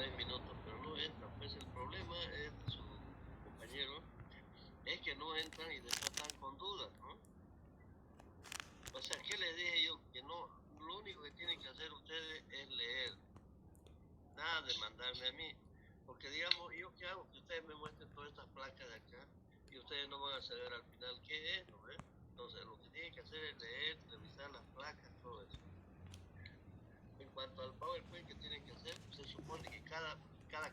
3 minutos, pero no entran. Pues el problema es de su compañero, es que no entran y después están con dudas, ¿no? O sea, ¿qué les dije yo? Que no, lo único que tienen que hacer ustedes es leer, nada de mandarme a mí. Porque digamos, ¿yo qué hago? Que ustedes me muestren todas estas placas de acá y ustedes no van a saber al final qué es, ¿no ves? Entonces, lo que tienen que hacer es leer, revisar las placas, todo eso. En cuanto al PowerPoint que tienen que hacer, se supone que cada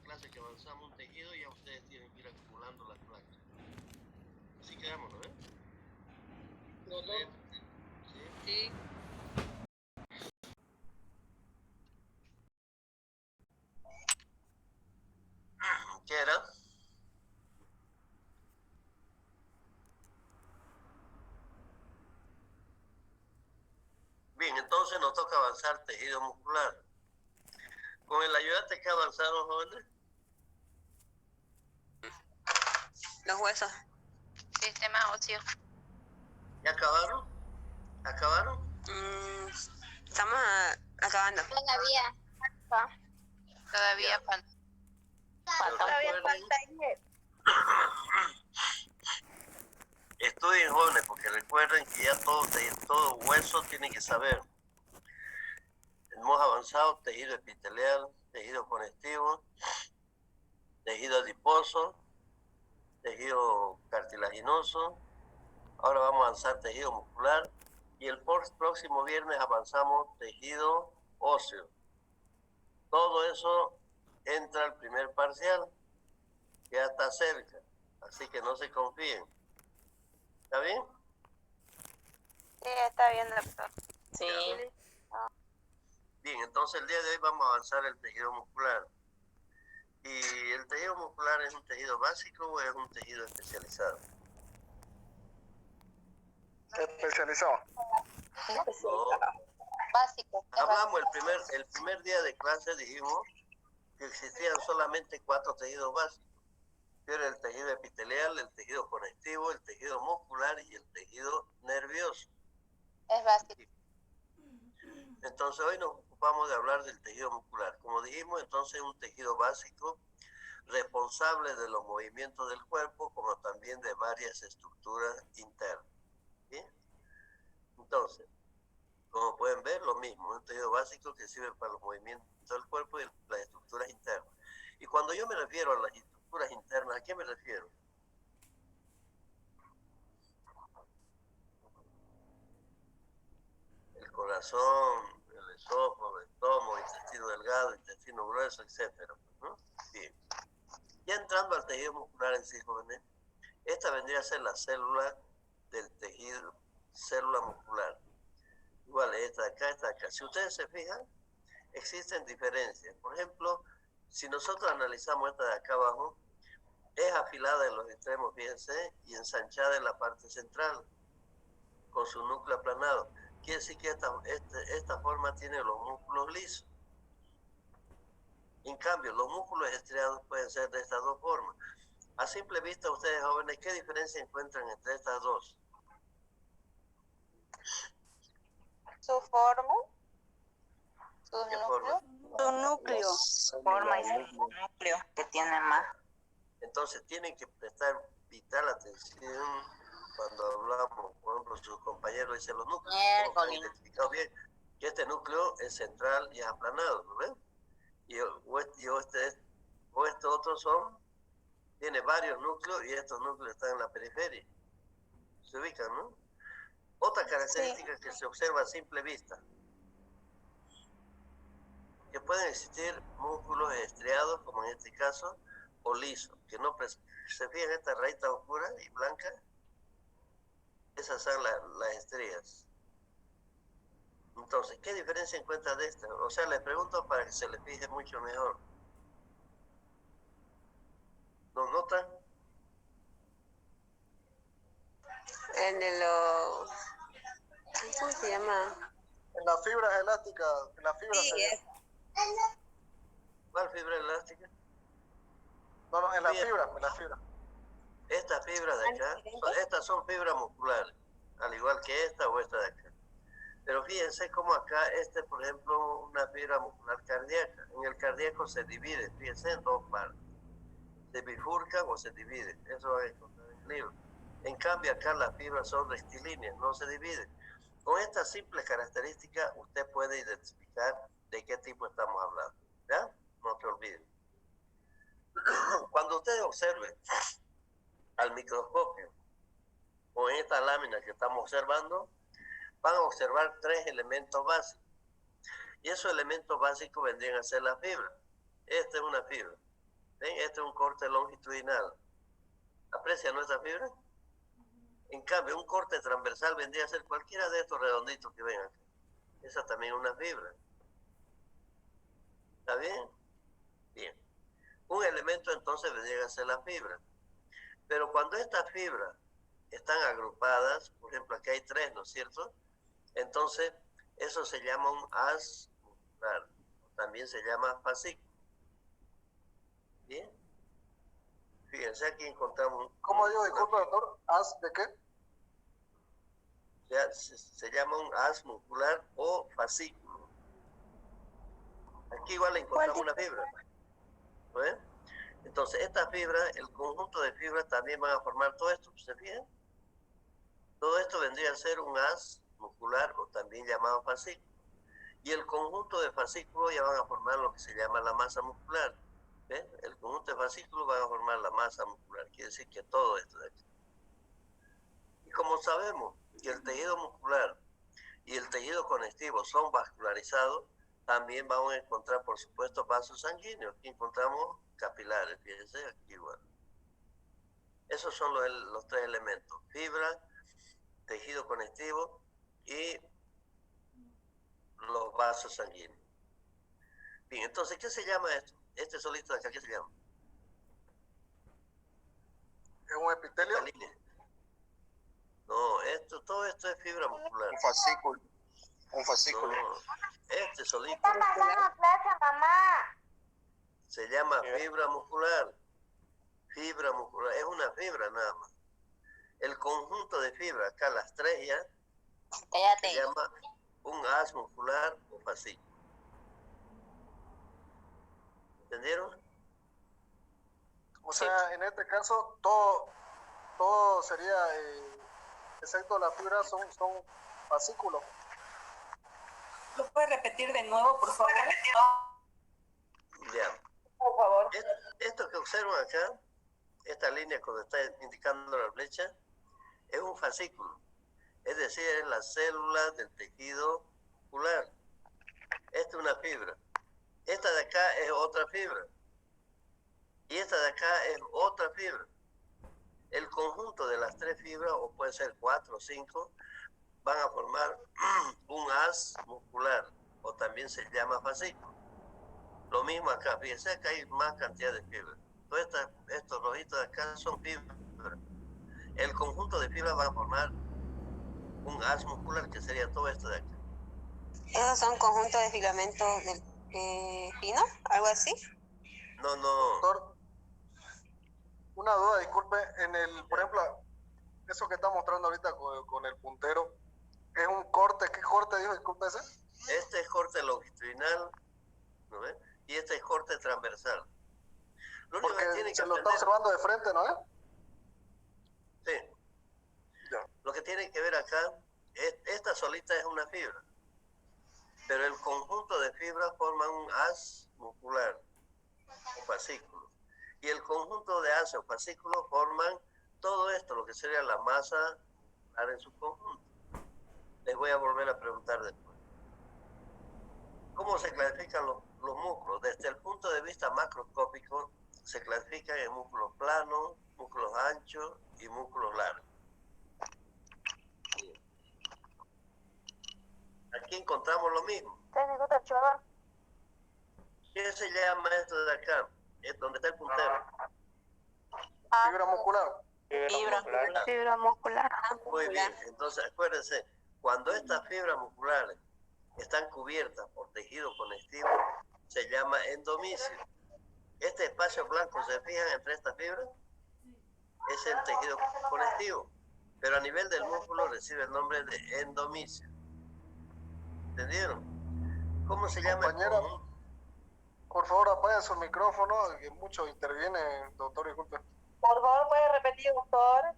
clase que avanzamos un tejido, ya ustedes tienen que ir acumulando las placas. Así quedamos, ¿no ves? Sí. ¿Qué era? Bien, entonces nos toca avanzar tejido muscular. Con el ayudante que avanzaron, jóvenes. Los huesos. Sistema óseo. ¿Ya acabaron? ¿Acabaron? Estamos acabando. Todavía falta. Todavía falta. Todavía falta. Estudien, jóvenes, porque recuerden que ya todo hueso tiene que saber. Hemos avanzado tejido epitelial, tejido conectivo, tejido adiposo, tejido cartilaginoso. Ahora vamos a avanzar tejido muscular y el próximo viernes avanzamos tejido óseo. Todo eso entra al primer parcial, ya está cerca, así que no se confíen. ¿Está bien? Sí, está bien, doctor. Sí. Bien, entonces el día de hoy vamos a avanzar el tejido muscular. ¿Y el tejido muscular es un tejido básico o es un tejido especializado? Especializado. No. Básico. Hablamos el primer día de clase, dijimos que existían solamente 4 tejidos básicos. Que era el tejido epitelial, el tejido conectivo, el tejido muscular y el tejido nervioso. Es básico. Entonces hoy nos ocupamos de hablar del tejido muscular. Como dijimos, entonces es un tejido básico responsable de los movimientos del cuerpo, como también de varias estructuras internas. ¿Sí? Entonces, como pueden ver, lo mismo, un tejido básico que sirve para los movimientos del cuerpo y las estructuras internas. Y cuando yo me refiero a las estructuras internas, ¿a qué me refiero? El corazón, el esófago, el estómago, intestino delgado, intestino grueso, etc. ¿No? Bien. Ya entrando al tejido muscular en sí, jóvenes, esta vendría a ser la célula del tejido, célula muscular. Igual, esta de acá, esta de acá. Si ustedes se fijan, existen diferencias. Por ejemplo, si nosotros analizamos esta de acá abajo, es afilada en los extremos, fíjense, y ensanchada en la parte central, con su núcleo aplanado. Quiere decir que esta forma tiene los músculos lisos. En cambio, los músculos estriados pueden ser de estas dos formas. A simple vista, ustedes jóvenes, ¿qué diferencia encuentran entre estas dos? Su forma. ¿Qué forma? Su núcleo. Forma y núcleo que tiene más. Entonces tienen que prestar vital atención cuando hablamos, por ejemplo, sus compañeros dicen los núcleos, todos han identificado bien que este núcleo es central y es aplanado, ¿no ven? Y este otro tiene varios núcleos y estos núcleos están en la periferia. Se ubican, ¿no? Otra característica que se observa a simple vista, que pueden existir músculos estriados, como en este caso, o lisos, que no se fijan esta rayita oscura y blanca, esas son las estrías. Entonces, ¿qué diferencia encuentra de esta? O sea, les pregunto para que se les fije mucho mejor. ¿Lo notan? El de los... ¿Cómo se llama? En las fibras elásticas, en las fibras... Sí, ¿Cuál fibra elástica? No, en las fibras, en las fibras. Estas fibras de acá, estas son fibras musculares, al igual que esta o esta de acá. Pero fíjense cómo acá, por ejemplo, una fibra muscular cardíaca. En el cardíaco se divide, fíjense, en dos partes. Se bifurcan o se dividen. Eso va a encontrar en el libro. En cambio, acá las fibras son rectilíneas, no se dividen. Con estas simples características, usted puede identificar de qué tipo estamos hablando. ¿Ya? No se olviden. Cuando usted observe al microscopio o en esta lámina que estamos observando, van a observar tres elementos básicos. Y esos elementos básicos vendrían a ser la fibra. Esta es una fibra. ¿Ven? Este es un corte longitudinal. ¿Aprecia nuestra fibra? En cambio, un corte transversal vendría a ser cualquiera de estos redonditos que ven aquí. Esa también es una fibra. ¿Está bien? Bien. Un elemento entonces vendría a ser la fibra. Pero cuando estas fibras están agrupadas, por ejemplo, aquí hay tres, ¿no es cierto? Entonces, eso se llama un haz muscular. También se llama fascículo. ¿Bien? Fíjense, aquí encontramos... ¿Cómo digo, disculpa, doctor? ¿Haz de qué? Se llama un haz muscular o fascículo. Aquí igual le encontramos una fibra. ¿No ven? Entonces, esta fibra, el conjunto de fibras también van a formar todo esto. ¿Se fijan? Todo esto vendría a ser un haz muscular o también llamado fascículo. Y el conjunto de fascículos ya van a formar lo que se llama la masa muscular. ¿Ven? El conjunto de fascículos van a formar la masa muscular. Quiere decir que todo esto de aquí. Y como sabemos que el tejido muscular y el tejido conectivo son vascularizados, también vamos a encontrar, por supuesto, vasos sanguíneos. Aquí encontramos capilares, fíjense, aquí igual. Esos son los tres elementos: fibra, tejido conectivo y los vasos sanguíneos. Bien, entonces, ¿qué se llama esto? Este solito de acá, ¿qué se llama? ¿Es un epitelio? No, todo esto es fibra muscular. Un fascículo. Un fascículo. No, este solito Está pasando clase, mamá. se llama fibra muscular. Fibra muscular, es una fibra nada más. El conjunto de fibras, acá las tres ya, se llama un haz muscular o fascículo. ¿Entendieron? O sea, en este caso, todo sería, excepto las fibras, son fascículos. ¿Lo puede repetir de nuevo, por favor? Ya. Por favor. Esto que observan acá, esta línea cuando está indicando la flecha, es un fascículo. Es decir, es la célula del tejido muscular. Esta es una fibra. Esta de acá es otra fibra. Y esta de acá es otra fibra. El conjunto de las tres fibras, o puede ser 4 o 5, van a formar un haz muscular, o también se llama fascículo. Lo mismo acá, fíjense, acá hay más cantidad de fibras. Todos estos rojitos de acá son fibras. El conjunto de fibras va a formar un haz muscular, que sería todo esto de acá. ¿Esos son conjuntos de filamentos del fino? ¿Algo así? No, Doctor, una duda, disculpe, por ejemplo, eso que está mostrando ahorita con el puntero, ¿es un corte? ¿Qué corte dijo? Disculpe ese. este es corte longitudinal, ¿no ves? Y este es corte transversal. Lo único Porque que tiene que se lo está aprender, observando de frente, ¿no es? sí, Ya. lo que tienen que ver acá, esta solita es una fibra, pero el conjunto de fibras forman un haz muscular o fascículo. Y el conjunto de haz o fascículos forman todo esto, lo que sería la masa muscular en su conjunto. Les voy a volver a preguntar después. ¿Cómo se clasifican los músculos? Desde el punto de vista macroscópico, se clasifican en músculos planos, músculos anchos y músculos largos. Bien. Aquí encontramos lo mismo. ¿Qué se llama esto de acá? Es donde está el puntero. Fibra muscular. Fibra muscular. Muy bien, entonces acuérdense, cuando estas fibras musculares están cubiertas por tejido conectivo, se llama endomisio. Este espacio blanco, ¿se fijan entre estas fibras? Es el tejido conectivo, pero a nivel del músculo recibe el nombre de endomisio. ¿Entendieron? ¿Cómo se llama? Compañera, por favor, apaguen su micrófono, que mucho interviene, doctor, disculpe. Por favor, ¿puede repetir, doctor?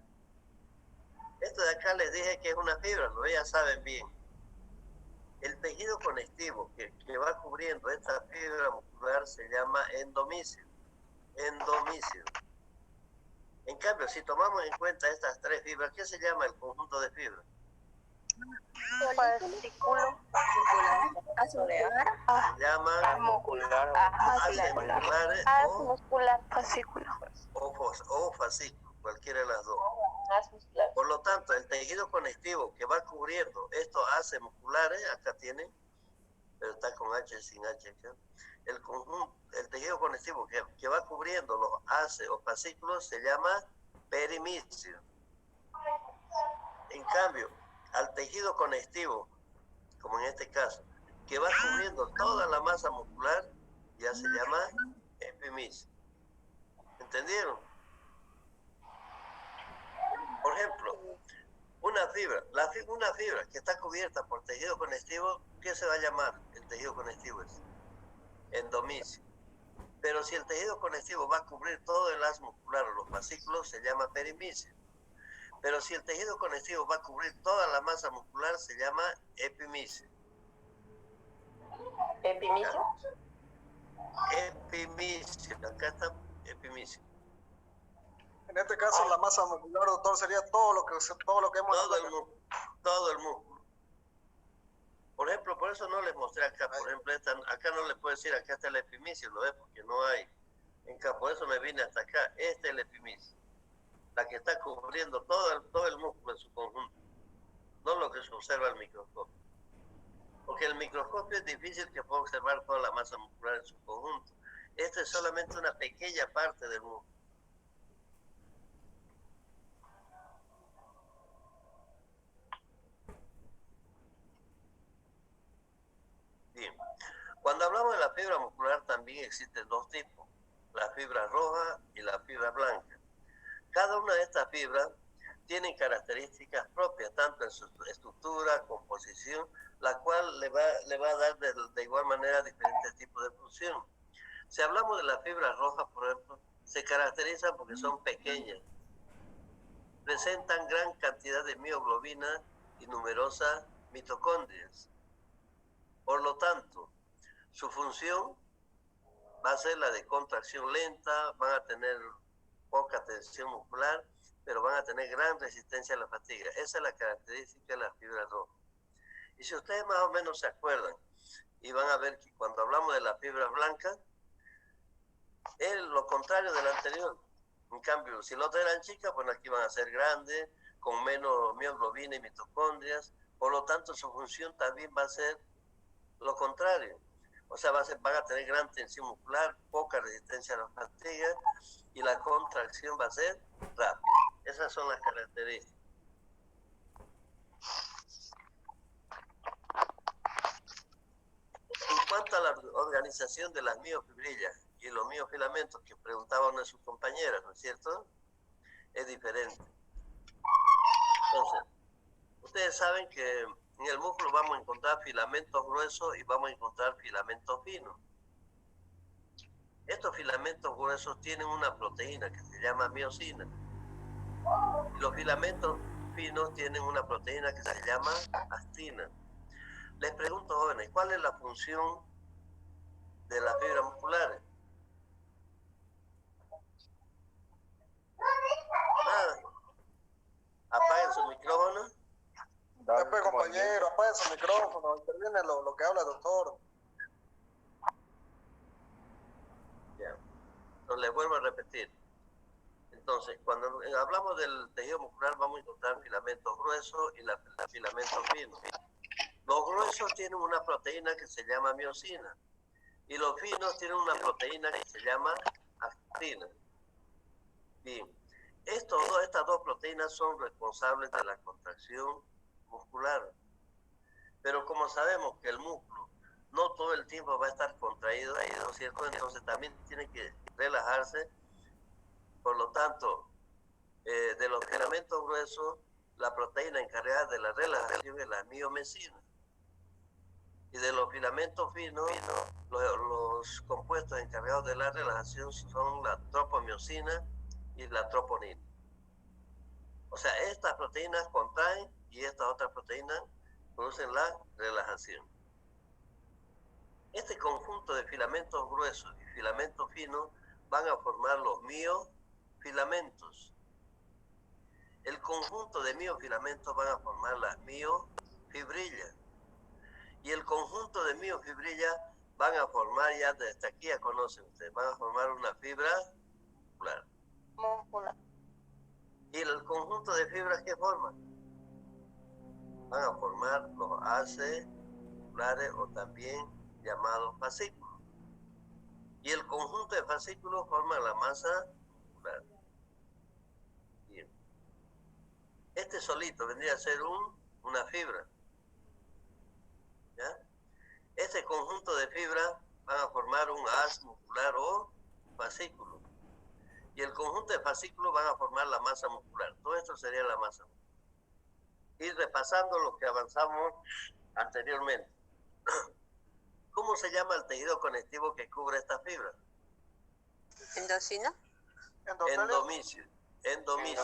Esto de acá les dije que es una fibra, ¿no? Ya saben bien. El tejido conectivo que va cubriendo esta fibra muscular se llama endomísio. Endomísio. En cambio, si tomamos en cuenta estas tres fibras, ¿qué se llama el conjunto de fibras? Fascículo. Se llama Muscular. musculares Muscular. Fascículo. o fascículo, cualquiera de las dos. Muscular. Por lo tanto, el tejido conectivo que va cubriendo estos haces musculares, acá tienen, pero está con H sin H acá. El tejido conectivo que va cubriendo los haces o fascículos se llama perimisio. En cambio, al tejido conectivo, como en este caso, que va cubriendo toda la masa muscular, ya se llama epimisio. ¿Entendieron? Por ejemplo, una fibra que está cubierta por tejido conectivo, ¿qué se va a llamar? El tejido conectivo es endomísio. Pero si el tejido conectivo va a cubrir todo el haz muscular o los fascículos, se llama perimisio. Pero si el tejido conectivo va a cubrir toda la masa muscular, se llama epimisio. ¿Epimisio? Epimisio, acá está epimisio. En este caso, la masa muscular, doctor, sería todo lo que hemos... Todo el músculo. Por ejemplo, por eso no les mostré acá. Por ejemplo, acá no les puedo decir, acá está el epimisio, ¿lo ves? Porque no hay. Por eso me vine hasta acá. Este es el epimisio. La que está cubriendo todo el músculo en su conjunto. No lo que se observa al microscopio. Porque el microscopio es difícil que pueda observar toda la masa muscular en su conjunto. Esta es solamente una pequeña parte del músculo. Bien. Cuando hablamos de la fibra muscular también existen dos tipos, la fibra roja y la fibra blanca. Cada una de estas fibras tiene características propias, tanto en su estructura, composición, la cual le va a dar de igual manera diferentes tipos de función. Si hablamos de las fibras rojas, por ejemplo, se caracterizan porque son pequeñas, presentan gran cantidad de mioglobina y numerosas mitocondrias. Por lo tanto, su función va a ser la de contracción lenta, van a tener poca tensión muscular, pero van a tener gran resistencia a la fatiga. Esa es la característica de las fibras rojas. Y si ustedes más o menos se acuerdan, y van a ver que cuando hablamos de las fibras blancas, es lo contrario del anterior. En cambio, si las otras eran chicas, pues aquí van a ser grandes, con menos mioglobina y mitocondrias, por lo tanto su función también va a ser lo contrario. O sea, van a tener gran tensión muscular, poca resistencia a la fatiga y la contracción va a ser rápida. Esas son las características. En cuanto a la organización de las miofibrillas y los miofilamentos que preguntaban a sus compañeras, ¿no es cierto? Es diferente. Entonces, ustedes saben que en el músculo vamos a encontrar filamentos gruesos y vamos a encontrar filamentos finos. Estos filamentos gruesos tienen una proteína que se llama miosina. Y los filamentos finos tienen una proteína que se llama actina. Les pregunto, jóvenes, ¿cuál es la función de las fibras musculares? Nada. Apaguen su micrófono. Después, compañero, apaguen su micrófono, interviene lo que habla el doctor. Ya. Entonces, les vuelvo a repetir. Entonces, cuando hablamos del tejido muscular, vamos a encontrar filamentos gruesos y filamentos finos. Los gruesos tienen una proteína que se llama miosina y los finos tienen una proteína que se llama actina. Bien, estas dos proteínas son responsables de la contracción muscular. Pero como sabemos que el músculo no todo el tiempo va a estar contraído, ¿no es cierto? Entonces también tiene que relajarse. Por lo tanto, de los filamentos gruesos, la proteína encargada de la relajación es la miomesina. Y de los filamentos finos, los compuestos encargados de la relajación son la tropomiosina y la troponina. O sea, estas proteínas contraen y estas otras proteínas producen la relajación. Este conjunto de filamentos gruesos y filamentos finos van a formar los miofilamentos. El conjunto de miofilamentos van a formar las miofibrillas. Y el conjunto de miofibrillas van a formar, ya desde aquí ya conocen ustedes, van a formar una fibra muscular. Muscular. ¿Y el conjunto de fibras qué forman? Van a formar los haces musculares o también llamados fascículos. Y el conjunto de fascículos forma la masa muscular. Bien. Este solito vendría a ser una fibra. ¿Ya? Este conjunto de fibras van a formar un haz muscular o fascículo. Y el conjunto de fascículos van a formar la masa muscular. Todo esto sería la masa muscular. Y repasando lo que avanzamos anteriormente. ¿Cómo se llama el tejido conectivo que cubre esta fibra? ¿Endocino? Endomisio. Endomisio.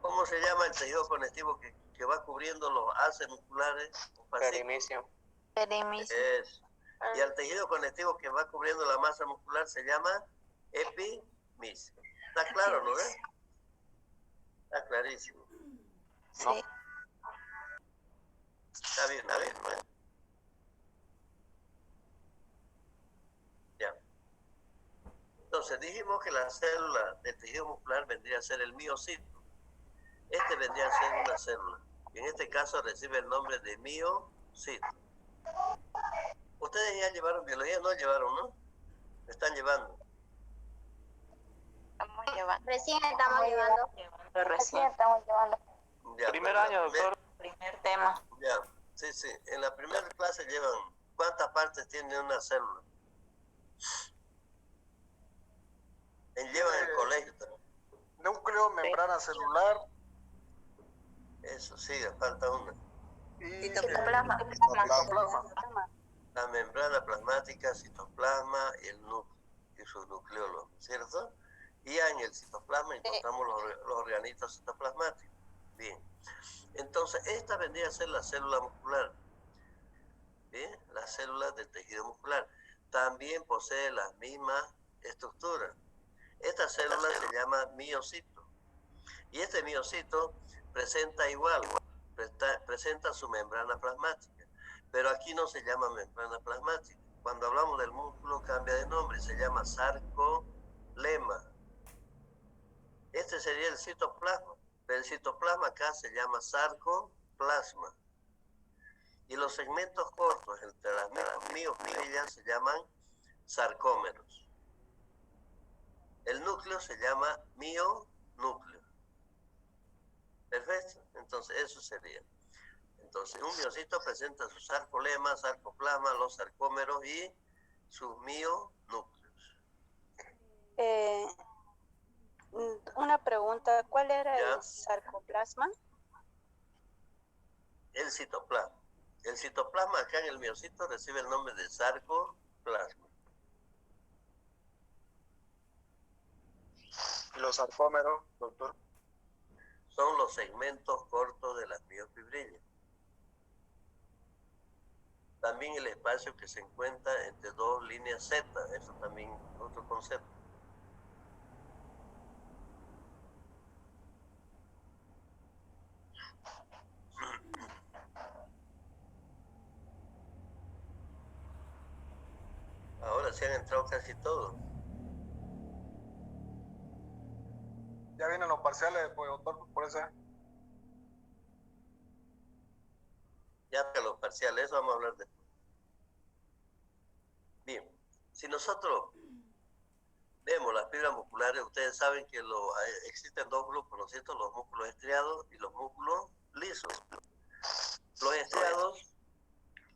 ¿Cómo se llama el tejido conectivo que va cubriendo los haces musculares o fascículos? Perimisio. Eso. Y al tejido conectivo que va cubriendo la masa muscular se llama epimisio. ¿Está claro, no ves? Está clarísimo. Sí. Está bien, ¿no? Ya. Entonces dijimos que la célula del tejido muscular vendría a ser el miocito. Este vendría a ser una célula. Y en este caso recibe el nombre de miocito. Ustedes ya llevaron biología, no llevaron, ¿no? Están llevando. Estamos llevando. Recién estamos llevando. Recién estamos llevando. Ya, Primer pero año, doctor. Primer tema. Ya, sí. En la primera clase llevan cuántas partes tiene una célula. Llevan en el colegio también. Núcleo, membrana celular Eso, sigue, falta una. y Citoplasma. citoplasma. La membrana plasmática, citoplasma y el núcleo y su nucleolo, ¿cierto? Y ya en el citoplasma encontramos los organitos citoplasmáticos. Bien. Entonces, esta vendría a ser la célula muscular. ¿Bien? La célula del tejido muscular. También posee las mismas estructuras. Esta célula se llama miocito. Y este miocito presenta presenta su membrana plasmática. Pero aquí no se llama membrana plasmática. Cuando hablamos del músculo cambia de nombre, se llama sarcolema. Este sería el citoplasma. Pero el citoplasma acá se llama sarcoplasma. Y los segmentos cortos entre las miofibrillas se llaman sarcómeros. El núcleo se llama mionúcleo. Perfecto. Entonces eso sería. Entonces un miocito presenta su sarcolema, sarcoplasma, los sarcómeros y sus mionúcleos. Una pregunta, ¿cuál era ¿Ya? el sarcoplasma? El citoplasma. El citoplasma acá en el miocito recibe el nombre de sarcoplasma. Los sarcómeros, doctor. Son los segmentos cortos de las miofibrillas. También el espacio que se encuentra entre dos líneas Z, eso también es otro concepto. Ahora se han entrado casi todos. Ya vienen los parciales, pues, doctor, por eso. Ya que los parciales, eso vamos a hablar después. Bien, si nosotros vemos las fibras musculares, ustedes saben que existen dos grupos, ¿no es cierto? Los músculos estriados y los músculos lisos. Los estriados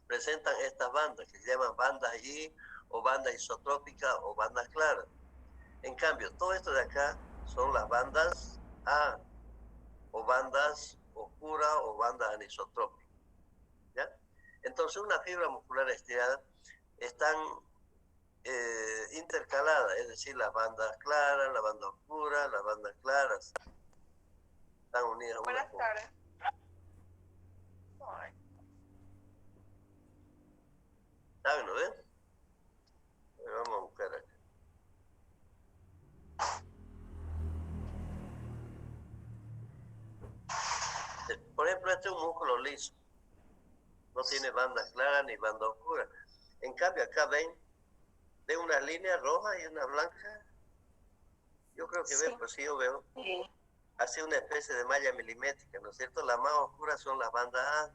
presentan estas bandas que se llaman bandas I o bandas isotrópicas o bandas claras. En cambio, todo esto de acá son las bandas A o bandas oscuras o bandas anisotrópicas. ¿Ya? Entonces una fibra muscular estirada están intercaladas, es decir, las bandas claras, la banda oscura, las bandas claras están unidas una Buenas con tardes. ¿saben, no ven? Vamos a buscar acá. Por ejemplo, este es un músculo liso, no tiene bandas claras ni bandas oscuras. En cambio, acá ven una línea roja y una blanca. Yo creo que ven, pues sí, yo veo. Sí. Hace una especie de malla milimétrica, ¿no es cierto? Las más oscuras son las bandas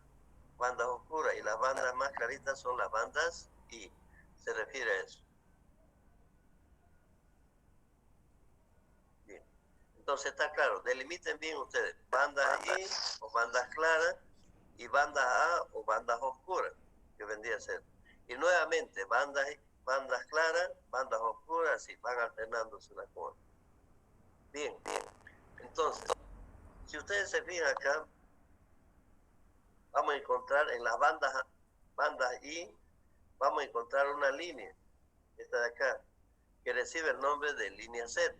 oscuras, y las bandas más claritas son las bandas I. Se refiere a eso. Bien. Entonces está claro, delimiten bien ustedes bandas I o bandas claras y bandas A o bandas oscuras, que vendría a ser. Y nuevamente, bandas claras, bandas oscuras, así van alternándose una con otra. Bien. Entonces, si ustedes se fijan acá, vamos a encontrar en las bandas I, vamos a encontrar una línea, esta de acá, que recibe el nombre de línea Z.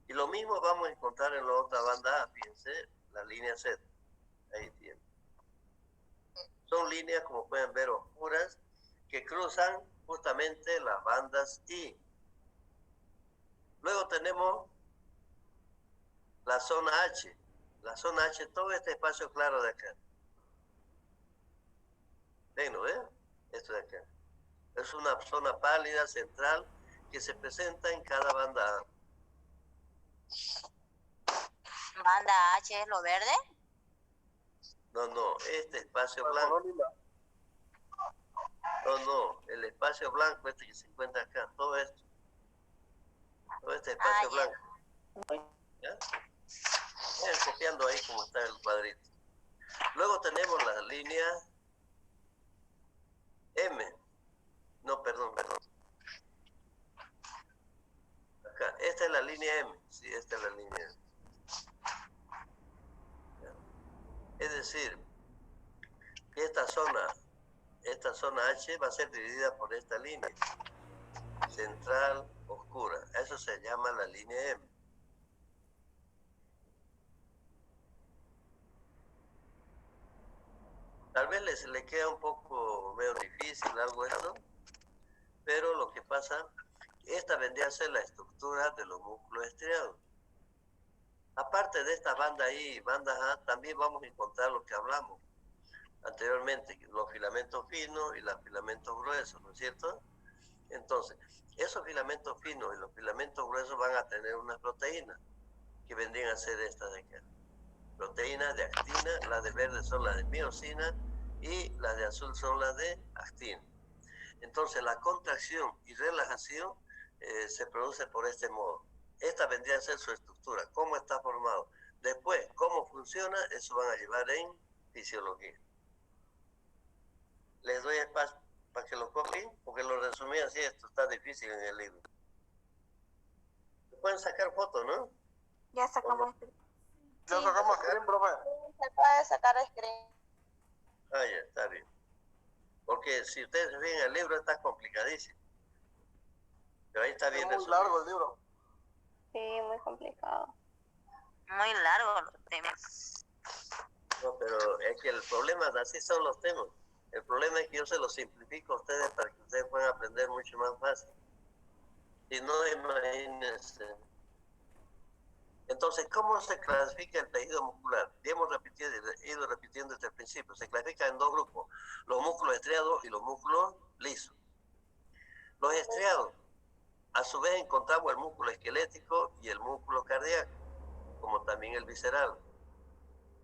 Y lo mismo vamos a encontrar en la otra banda A, fíjense, la línea Z. Ahí tienen. Son líneas, como pueden ver, oscuras, que cruzan justamente las bandas I. Luego tenemos la zona H. La zona H, todo este espacio claro de acá. ¿Ven, no ven? Esto de acá. Es una zona pálida central que se presenta en cada banda A. Banda H es lo verde. No, este espacio blanco. No, el espacio blanco este que se encuentra acá, todo esto. Todo este espacio blanco. ¿Ya? Vayan copiando ahí como está el cuadrito. Luego tenemos la línea M. No, perdón. Acá, esta es la línea M. Sí, esta es la línea M. Es decir, que esta zona H va a ser dividida por esta línea central oscura. Eso se llama la línea M. Tal vez le queda un poco medio difícil algo esto, pero lo que pasa, esta vendría a ser la estructura de los músculos estriados. Aparte de esta banda I y banda A, también vamos a encontrar lo que hablamos anteriormente, los filamentos finos y los filamentos gruesos, ¿no es cierto? Entonces, esos filamentos finos y los filamentos gruesos van a tener unas proteínas, que vendrían a ser estas de acá. Proteínas de actina, las de verde son las de miosina y las de azul son las de actina. Entonces, la contracción y relajación se produce por este modo. Esta vendría a ser su estructura, cómo está formado. Después, cómo funciona, eso van a llevar en fisiología. Les doy espacio para que lo copien, porque lo resumí así, esto está difícil en el libro. Pueden sacar fotos, ¿no? Ya sacamos. Ya sacamos screen, profe. Se puede sacar screen. Ah, ya, está bien. Porque si ustedes ven el libro está complicadísimo. Pero ahí está bien Es muy resumido. largo el libro. Sí, muy complicado. Muy largo los temas. No, pero es que el problema, así son los temas. El problema es que yo se los simplifico a ustedes para que ustedes puedan aprender mucho más fácil. Si no, imagínense. Entonces, ¿cómo se clasifica el tejido muscular? Ya hemos ido repitiendo desde el principio. Se clasifica en dos grupos, los músculos estriados y los músculos lisos. Los estriados, a su vez encontramos el músculo esquelético y el músculo cardíaco, como también el visceral.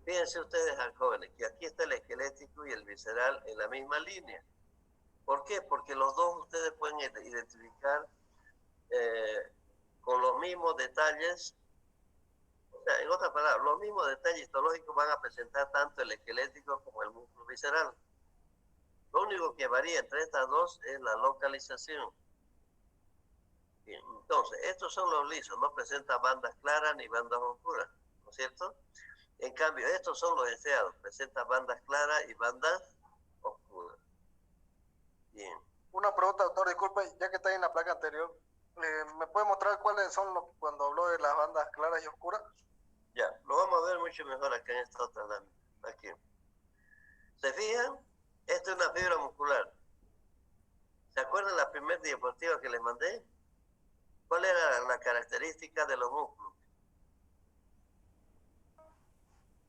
Fíjense ustedes, jóvenes, que aquí está el esquelético y el visceral en la misma línea. ¿Por qué? Porque los dos ustedes pueden identificar con los mismos detalles. O sea, en otras palabras, los mismos detalles histológicos van a presentar tanto el esquelético como el músculo visceral. Lo único que varía entre estas dos es la localización. Bien, entonces, estos son los lisos, no presentan bandas claras ni bandas oscuras, ¿no es cierto? En cambio, estos son los estriados, presentan bandas claras y bandas oscuras. Bien. Una pregunta, doctor, disculpe, ya que está en la placa anterior, ¿me puede mostrar cuáles son cuando habló de las bandas claras y oscuras? Ya, lo vamos a ver mucho mejor acá en esta otra lámina. Aquí. ¿Se fijan? Esta es una fibra muscular. ¿Se acuerdan la primera diapositiva que les mandé? ¿Cuál era la característica de los músculos?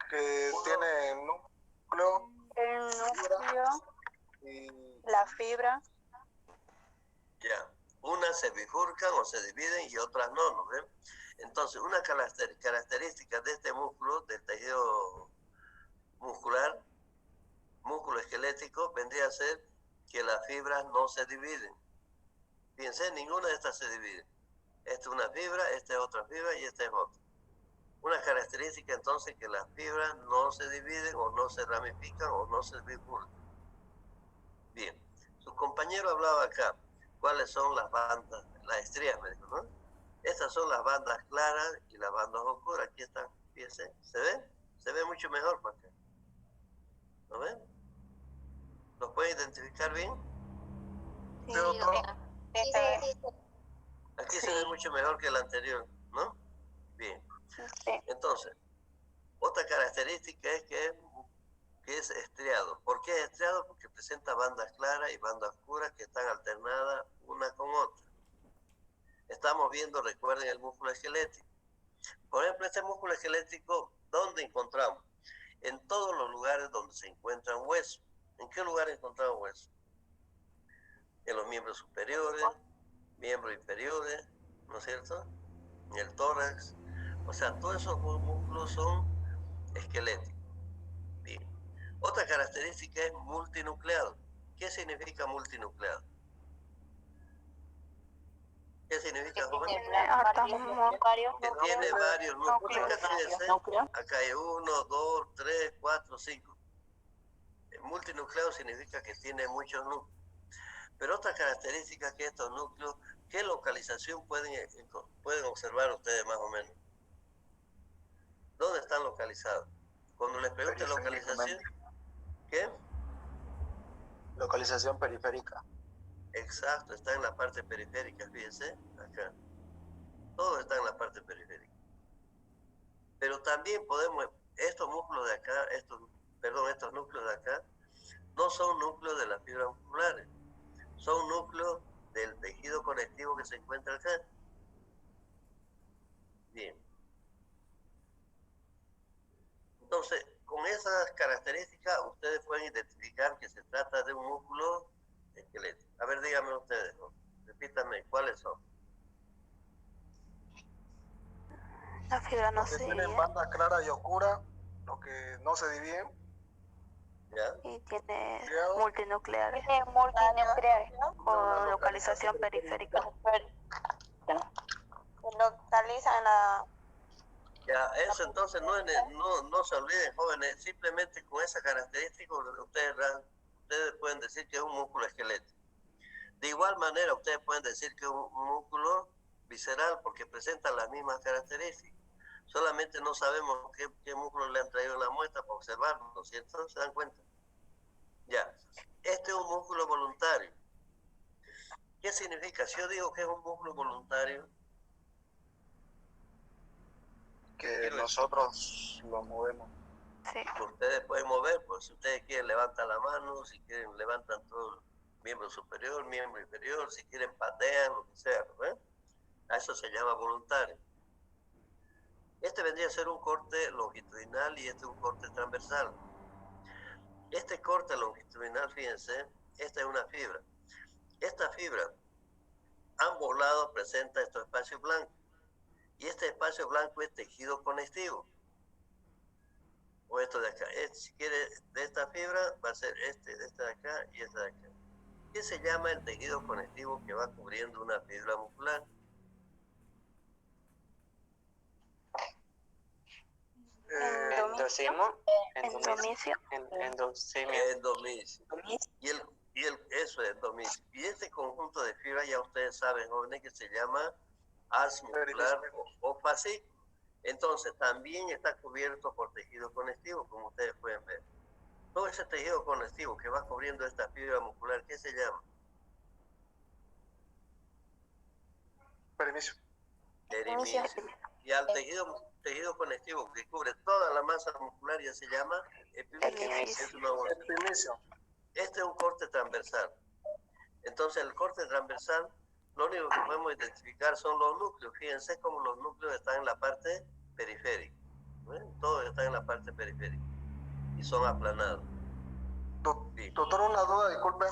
Que tiene núcleo El núcleo, y la fibra. Ya. Unas se bifurcan o se dividen y otras no, ¿no ven? Entonces, una característica de este músculo, del tejido muscular, músculo esquelético, vendría a ser que las fibras no se dividen. Fíjense, ninguna de estas se divide. Esta es una fibra, esta es otra fibra y esta es otra. Una característica entonces que las fibras no se dividen o no se ramifican o no se bifurcan. Bien, su compañero hablaba acá. ¿Cuáles son las bandas? Las estrías, me dijo, ¿no? Estas son las bandas claras y las bandas oscuras. Aquí están, fíjense. ¿Se ve? Se ve mucho mejor para acá. ¿Lo ven? ¿Los pueden identificar bien? Sí, doctor. Aquí se ve mucho mejor que el anterior, ¿no? Bien. Sí. Entonces, otra característica es que es estriado. ¿Por qué es estriado? Porque presenta bandas claras y bandas oscuras que están alternadas una con otra. Estamos viendo, recuerden, el músculo esquelético. Por ejemplo, este músculo esquelético, ¿dónde encontramos? En todos los lugares donde se encuentran huesos. ¿En qué lugar encontramos huesos? En los miembros superiores, miembros inferiores, ¿no es cierto? En el tórax. O sea, todos esos músculos son esqueléticos. Bien. Otra característica es multinucleado. ¿Qué significa multinucleado? ¿Qué significa, joven? Que tiene varios núcleos. Acá hay 1, 2, 3, 4, 5. Multinucleado significa que tiene muchos núcleos. Pero otra característica es que estos núcleos, ¿qué localización pueden observar ustedes más o menos? ¿Dónde están localizados? Cuando les pregunte localización, ¿qué? Localización periférica. Exacto, está en la parte periférica, fíjense, acá. Todo está en la parte periférica. Pero también podemos, estos músculos de acá, estos núcleos de acá, no son núcleos de las fibras musculares, son núcleos del tejido conectivo que se encuentra acá. Bien. Entonces, con esas características, ustedes pueden identificar que se trata de un músculo esquelético. A ver, díganme ustedes, ¿no? Repítanme, ¿cuáles son? La fibra no Los que se tienen divide bandas claras y oscuras, los que no se dividen. ¿Ya? y tiene Estriados. multinucleares Con localización periférica. Localiza en la... Ya, eso entonces no se olviden, jóvenes, simplemente con esa característica ustedes pueden decir que es un músculo esquelético. De igual manera, ustedes pueden decir que es un músculo visceral porque presenta las mismas características. Solamente no sabemos qué músculo le han traído en la muestra para observarlo, ¿no es cierto? ¿Se dan cuenta? Ya, este es un músculo voluntario. ¿Qué significa? Si yo digo que es un músculo voluntario, que nosotros lo movemos. Sí. ustedes pueden mover, pues si ustedes quieren levantan la mano, si quieren levantan todo el miembro superior, miembro inferior, si quieren patean, lo que sea, ¿no? A eso se llama voluntario. Este vendría a ser un corte longitudinal y este un corte transversal. Este corte longitudinal, fíjense, esta es una fibra. Esta fibra, ambos lados presenta estos espacios blancos. Y este espacio blanco es tejido conectivo. O esto de acá. Si quiere, de esta fibra va a ser de esta de acá y esta de acá. ¿Qué se llama el tejido conectivo que va cubriendo una fibra muscular? Endomisio. Eso es endomisio. Y este conjunto de fibras, ya ustedes saben, jóvenes, que se llama haz muscular o fascículo. Entonces, también está cubierto por tejido conectivo, como ustedes pueden ver. Todo ese tejido conectivo que va cubriendo esta fibra muscular, ¿qué se llama? Permiso. Perimicio. Y al tejido conectivo que cubre toda la masa muscular ya se llama epimicio. Es una bolsa. Permiso. Este es un corte transversal. Entonces el corte transversal, lo único que podemos identificar son los núcleos. Fíjense cómo los núcleos están en la parte periférica. Todos están en la parte periférica y son aplanados. Sí. Doctor, una duda, disculpe,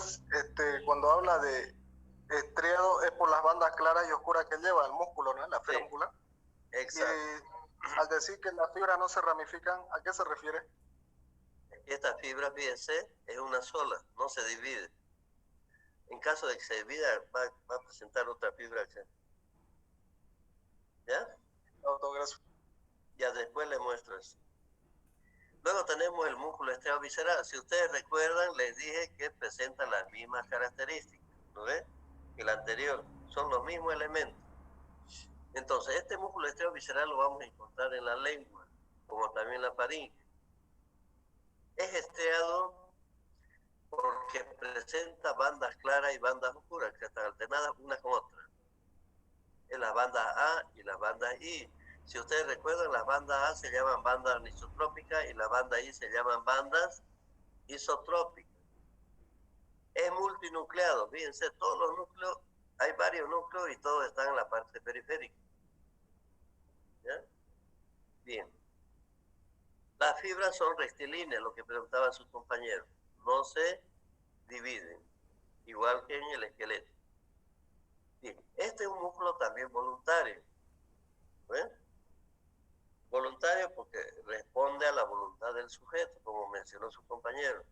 cuando habla de estriado es por las bandas claras y oscuras que lleva el músculo, ¿no? La fibra Sí. muscular. Exacto. Y al decir que las fibras no se ramifican, ¿a qué se refiere? Esta fibra, fíjense, es una sola, no se divide. En caso de que se divida, va a presentar otra fibra acá. ¿Ya? Doctor, gracias. Ya después le muestro eso. Luego tenemos el músculo estriado visceral. Si ustedes recuerdan, les dije que presenta las mismas características, ¿no ven? Que el anterior. Son los mismos elementos. Entonces, este músculo estriado visceral lo vamos a encontrar en la lengua, como también en la faringe. Es estriado porque presenta bandas claras y bandas oscuras que están alternadas una con otra. En las bandas A y las bandas I. Si ustedes recuerdan, las bandas A se llaman bandas anisotrópicas y las bandas I se llaman bandas isotrópicas. Es multinucleado, fíjense, todos los núcleos, hay varios núcleos y todos están en la parte periférica. ¿Ya? Bien. Las fibras son rectilíneas, lo que preguntaban sus compañeros. No se dividen, igual que en el esqueleto. Bien. Este es un músculo también voluntario. ¿Ven? Voluntario porque responde a la voluntad del sujeto, como mencionó su compañero.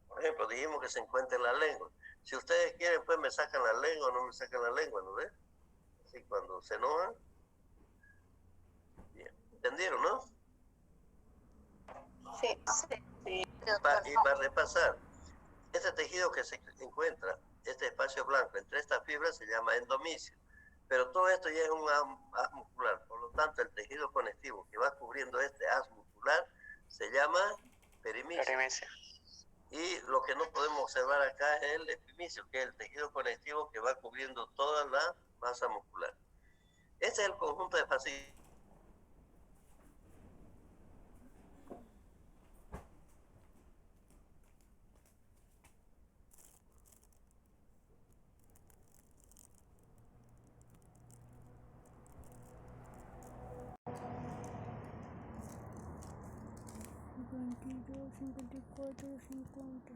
Por ejemplo, dijimos que se encuentra en la lengua. Si ustedes quieren, pues me sacan la lengua o no me sacan la lengua, ¿no ven? Así cuando se enojan. Bien. ¿Entendieron, no? Sí. Y para repasar, este tejido que se encuentra, este espacio blanco entre estas fibras se llama endomicio. Pero todo esto ya es un haz muscular. Por lo tanto, el tejido conectivo que va cubriendo este haz muscular se llama perimicio. Y lo que no podemos observar acá es el epimicio, que es el tejido conectivo que va cubriendo toda la masa muscular. Este es el conjunto de fascículos. Cincuenta y dos, 54, 50.